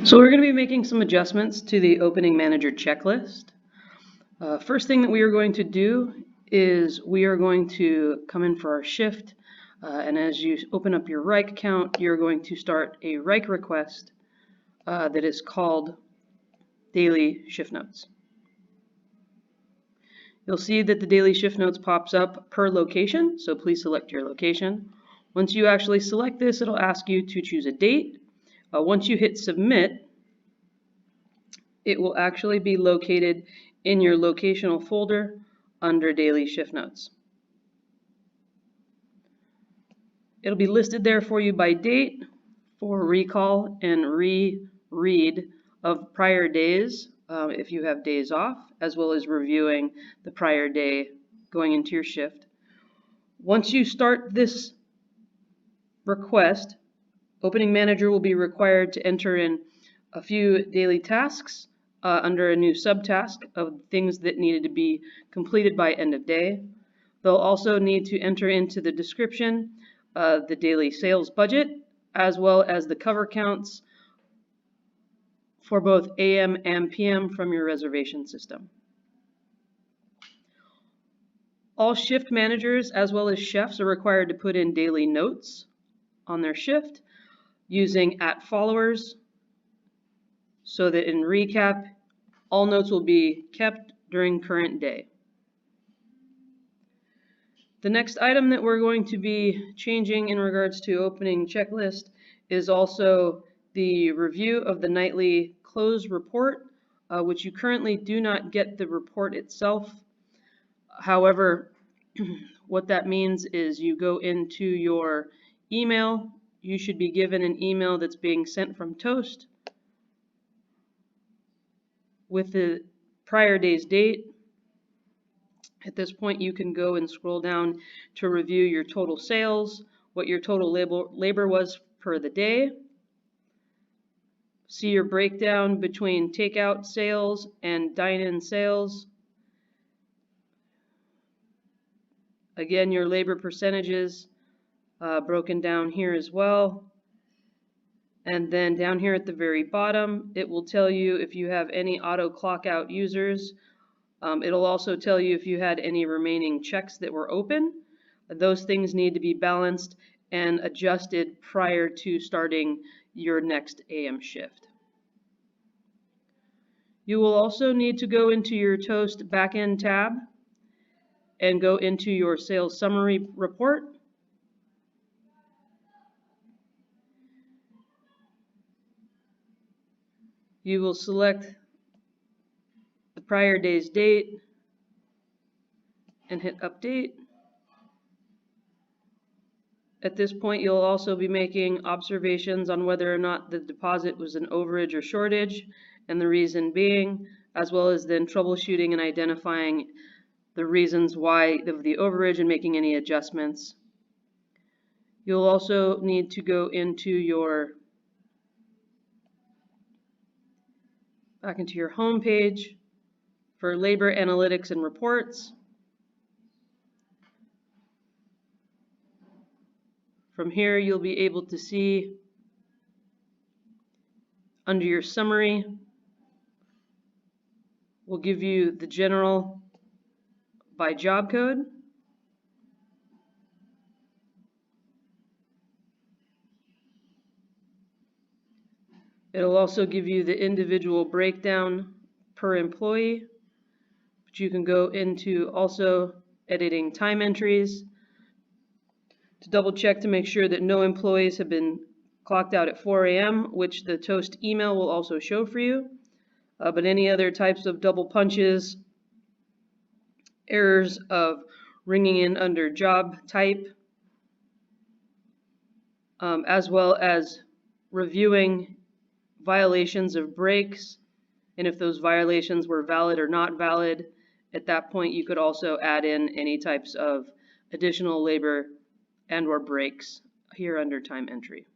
So we're going to be making some adjustments to the opening manager checklist. First thing that we are going to do is we are going to come in for our shift, and as you open up your Wrike account, you're going to start a Wrike request that is called Daily Shift Notes. You'll see that the Daily Shift Notes pops up per location, so please select your location. Once you actually select this, it'll ask you to choose a date. Once you hit submit, it will actually be located in your locational folder under Daily Shift Notes. It'll be listed there for you by date for recall and reread of prior days if you have days off, as well as reviewing the prior day going into your shift. Once you start this request, Opening Manager will be required to enter in a few daily tasks under a new subtask of things that needed to be completed by end of day. They'll also need to enter into the description the daily sales budget, as well as the cover counts for both AM and PM from your reservation system. All shift managers as well as chefs are required to put in daily notes on their shift using @followers, so that in recap, all notes will be kept during current day. The next item that we're going to be changing in regards to opening checklist is also the review of the nightly close report, which you currently do not get the report itself. However, what that means is you go into your email. You should be given an email that's being sent from Toast with the prior day's date. At this point, you can go and scroll down to review your total sales, what your total labor was for the day. See your breakdown between takeout sales and dine-in sales. Again, your labor percentages broken down here as well. And then down here at the very bottom, it will tell you if you have any auto clock out users. It'll also tell you if you had any remaining checks that were open. Those things need to be balanced and adjusted prior to starting your next AM shift. You will also need to go into your Toast backend tab and go into your sales summary report. You will select the prior day's date and hit update. At this point, you'll also be making observations on whether or not the deposit was an overage or shortage, and the reason being, as well as then troubleshooting and identifying the reasons why of the overage and making any adjustments. You'll also need to go into back into your home page for labor analytics and reports. From here, you'll be able to see under your summary, we'll give you the general by job code. It'll also give you the individual breakdown per employee, but you can go into also editing time entries to double check to make sure that no employees have been clocked out at 4 AM, which the Toast email will also show for you. But any other types of double punches, errors of ringing in under job type, as well as reviewing violations of breaks, and if those violations were valid or not valid. At that point, you could also add in any types of additional labor and or breaks here under time entry.